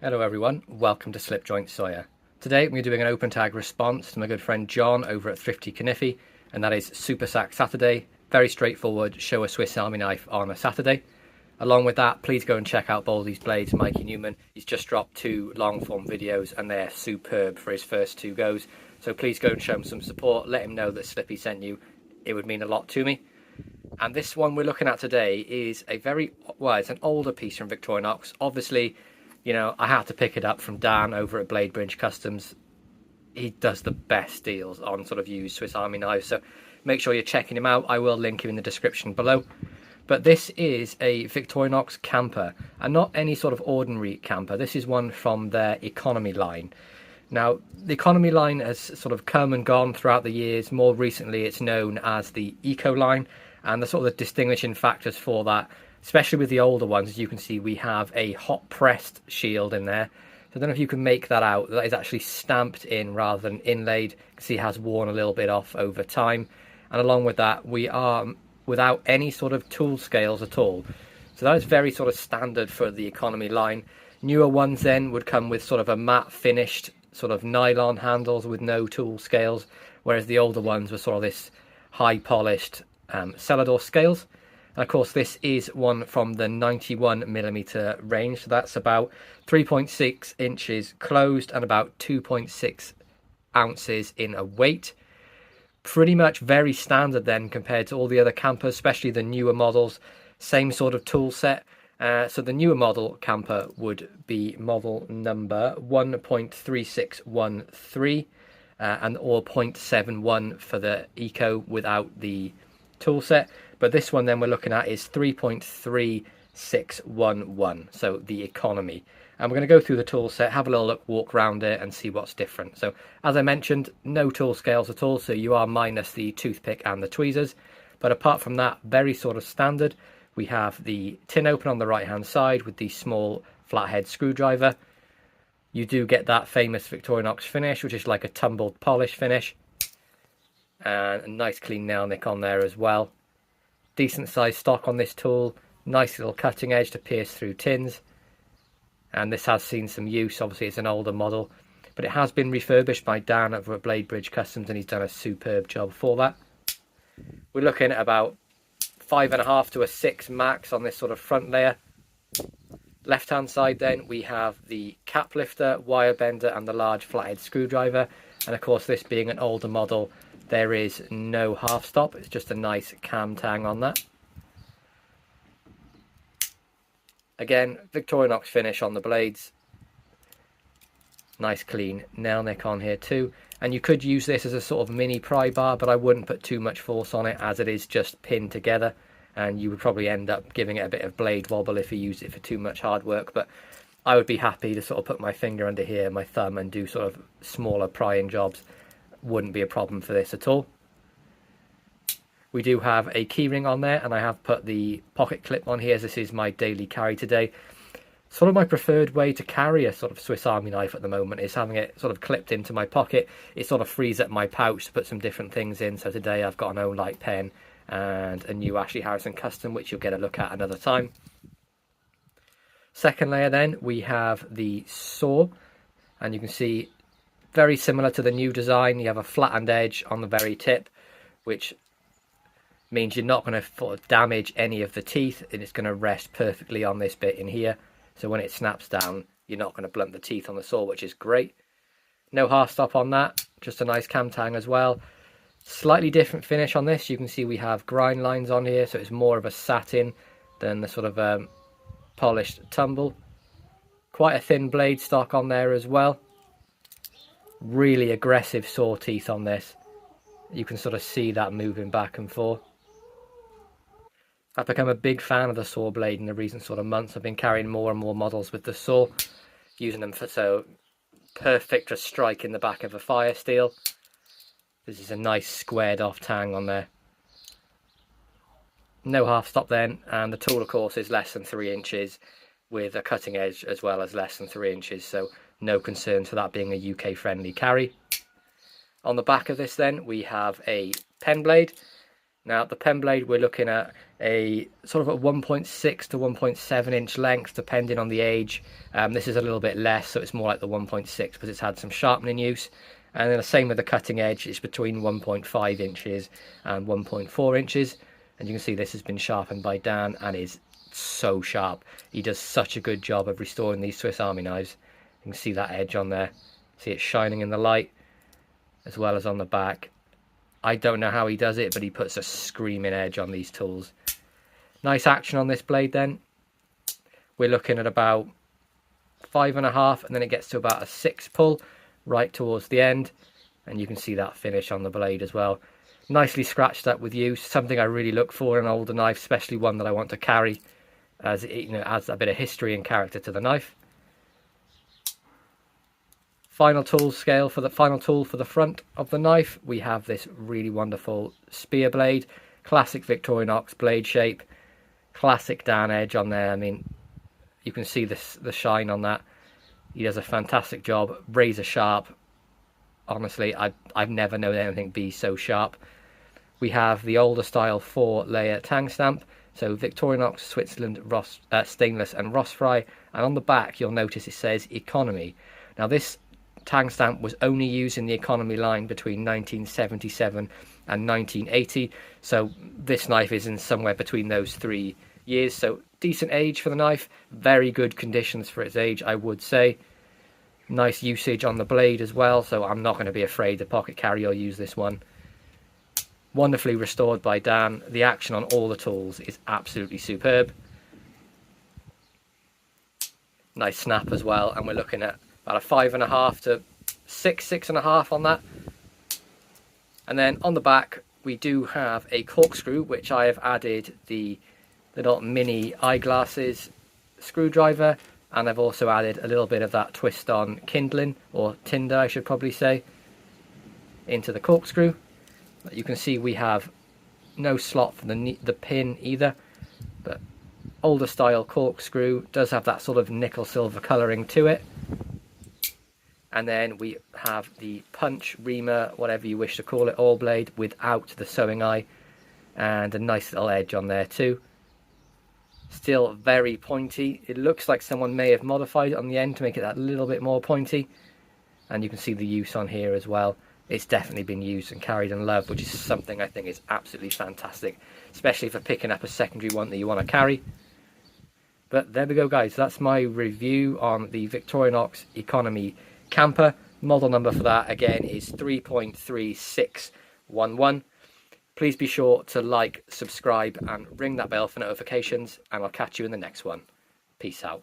Hello everyone, welcome to Slipjoint Sawyer. Today we're doing an open tag response to my good friend John over at Thrifty Kniffy, and that is Super Sack Saturday. Very straightforward, show a Swiss Army knife on a Saturday. Along with that, please go and check out Baldy's Blades, Mikey Newman. He's just dropped 2 long form videos and they're superb for his first 2 goes. So please go and show him some support, let him know that Slippy sent you. It would mean a lot to me. And this one we're looking at today is it's an older piece from Victorinox. Obviously, you know, I had to pick it up from Dan over at Blade Bridge Customs. He does the best deals on sort of used Swiss Army knives, so make sure you're checking him out. I will link him in the description below. But this is a Victorinox camper, and not any sort of ordinary camper. This is one from their economy line. Now, the economy line has sort of come and gone throughout the years. More recently, it's known as the eco line, and the sort of distinguishing factors for that, especially with the older ones, as you can see, we have a hot pressed shield in there. So I don't know if you can make that out. That is actually stamped in rather than inlaid. You can see it has worn a little bit off over time. And along with that, we are without any sort of tool scales at all. So that is very sort of standard for the economy line. Newer ones then would come with sort of a matte finished sort of nylon handles with no tool scales, whereas the older ones were sort of this high polished Cellidor scales. And of course, this is one from the 91mm range, so that's about 3.6 inches closed and about 2.6 ounces in a weight. Pretty much very standard then compared to all the other campers, especially the newer models. Same sort of tool set. So the newer model camper would be model number 1.3613 or 0.71 for the Eco without the tool set. But this one then we're looking at is 3.3611, so the economy. And we're going to go through the tool set, have a little look, walk around it and see what's different. So as I mentioned, no tool scales at all, so you are minus the toothpick and the tweezers. But apart from that, very sort of standard. We have the tin open on the right hand side with the small flathead screwdriver. You do get that famous Victorinox finish, which is like a tumbled polish finish. And a nice clean nail nick on there as well. Decent size stock on this tool, nice little cutting edge to pierce through tins, and this has seen some use. Obviously it's an older model, but it has been refurbished by Dan over at Blade Bridge Customs and he's done a superb job for that. We're looking at about 5.5 to a 6 max on this sort of front layer. Left hand side then we have the cap lifter, wire bender and the large flathead screwdriver, and of course this being an older model, there is no half stop, it's just a nice cam tang on that. Again, Victorinox finish on the blades. Nice clean nail nick on here too. And you could use this as a sort of mini pry bar, but I wouldn't put too much force on it as it is just pinned together. And you would probably end up giving it a bit of blade wobble if you use it for too much hard work. But I would be happy to sort of put my finger under here, my thumb, and do sort of smaller prying jobs. Wouldn't be a problem for this at all. We do have a keyring on there, and I have put the pocket clip on here as this is my daily carry today. Sort of my preferred way to carry a sort of Swiss Army knife at the moment is having it sort of clipped into my pocket. It sort of frees up my pouch to put some different things in. So today I've got an Olight pen and a new Ashley Harrison custom, which you'll get a look at another time. Second layer then we have the saw, and you can see very similar to the new design. You have a flattened edge on the very tip, which means you're not going to damage any of the teeth, and it's going to rest perfectly on this bit in here. So when it snaps down, you're not going to blunt the teeth on the saw, which is great. No half stop on that, just a nice cam tang as well. Slightly different finish on this. You can see we have grind lines on here, so it's more of a satin than the sort of polished tumble. Quite a thin blade stock on there as well. Really aggressive saw teeth on this. You can sort of see that moving back and forth. I've become a big fan of the saw blade in the recent sort of months. I've been carrying more and more models with the saw, using them for so perfect a strike in the back of a fire steel. This is a nice squared off tang on there. No half stop then, and the tool of course is less than 3 inches with a cutting edge as well as less than 3 inches, so no concerns for that being a UK friendly carry. On the back of this then we have a pen blade. Now the pen blade, we're looking at a sort of a 1.6 to 1.7 inch length depending on the age. This is a little bit less, so it's more like the 1.6 because it's had some sharpening use. And then the same with the cutting edge, it's between 1.5 inches and 1.4 inches. And you can see this has been sharpened by Dan and is so sharp. He does such a good job of restoring these Swiss Army knives. You can see that edge on there. See it shining in the light as well as on the back. I don't know how he does it, but he puts a screaming edge on these tools. Nice action on this blade then. We're looking at about 5.5, and then it gets to about a 6 pull right towards the end. And you can see that finish on the blade as well. Nicely scratched up with use, something I really look for in an older knife, especially one that I want to carry, as it, you know, adds a bit of history and character to the knife. Final tool scale for the final tool for the front of the knife, we have this really wonderful spear blade, classic Victorinox blade shape, classic Dan edge on there. I mean, you can see this, the shine on that. He does a fantastic job, razor sharp. Honestly, I've never known anything be so sharp. We have the older style 4-layer tang stamp, so Victorinox, Switzerland, stainless and Rossfry, and on the back you'll notice it says economy. Now this tang stamp was only used in the economy line between 1977 and 1980, so this knife is in somewhere between those 3 years, so decent age for the knife, very good conditions for its age, I would say. Nice usage on the blade as well, so I'm not going to be afraid to pocket carry or use this one. Wonderfully restored by Dan. The action on all the tools is absolutely superb. Nice snap as well, and we're looking at about a 5.5 to 6.5 on that. And then on the back we do have a corkscrew, which I have added the little mini eyeglasses screwdriver, and I've also added a little bit of that twist on kindling, or tinder I should probably say, into the corkscrew. You can see we have no slot for the pin either, but older style corkscrew, does have that sort of nickel silver colouring to it. And then we have the punch, reamer, whatever you wish to call it, all blade without the sewing eye, and a nice little edge on there too. Still very pointy. It looks like someone may have modified it on the end to make it that little bit more pointy, and you can see the use on here as well. It's definitely been used and carried and loved, which is something I think is absolutely fantastic, especially for picking up a secondary one that you want to carry. But there we go guys, that's my review on the Victorinox Economy Camper. Model number for that again is 3.3611. Please be sure to like, subscribe and ring that bell for notifications, and I'll catch you in the next one. Peace out.